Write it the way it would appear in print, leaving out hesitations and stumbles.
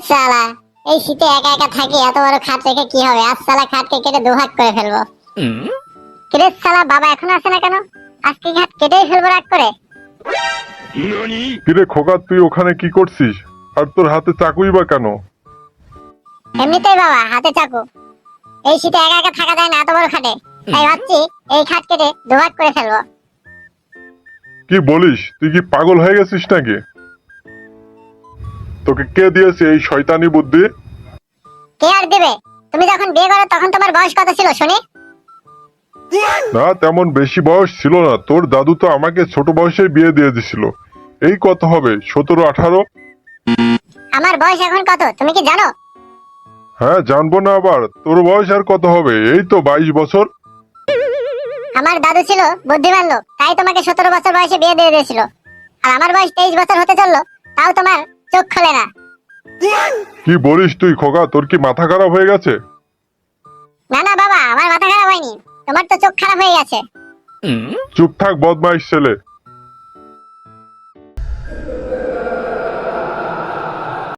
শালা, এই শীতে একা একা থাকি, এত বড় খাট রেখে কি হবে? আজ শালা খাটকে কেটে দুভাগ করে ফেলবো। কিরে শালা, বাবা এখনো আসে না কেন? আজকে খাট কেটেই ফেলবো রাগ করে। কিরে খোকা, তুই ওখানে কি করছিস? আর তোর হাতে চাকুই বা কেন? এমনিতেই বাবা, হাতে চাকু। এই শীতে একা একা থাকা যায় না এত বড় খাটে, তাই ভাবছি এই খাট কেটে দুভাগ করে ফেলবো। কি বলিস? তুই কি পাগল হয়ে গেছিস নাকি? তোকে কে দিয়েছে এই শয়তানি বুদ্ধি? কে আর দেবে? তুমি যখন বিয়ে করো তখন তোমার বয়স কত ছিল শুনি? না, তেমন বেশি বয়স ছিল না। তোর দাদু তো আমাকে ছোট বয়সে বিয়ে দিয়ে দিছিল। এই কত হবে, 17-18? আমার বয়স এখন কত তুমি কি জানো? হ্যাঁ, জানবো না আবার? তোর বয়স আর কত হবে? এই তো 22 বছর। আমার দাদু ছিল বুদ্ধিমান লোক, তাই তোমাকে 17 বছর বয়সে বিয়ে দিয়ে দিয়েছিল। আর আমার বয়স 23 বছর হতে চললো, তাও তোমার চোখ খোলে না। কি বলিস তুই খোকা? তোর কি মাথা খারাপ হয়ে গেছে? না না বাবা, আমার মাথা খারাপ হয়নি, তোমার তো চোখ খারাপ হয়ে গেছে। চুপ থাক বদমাইশ ছেলে।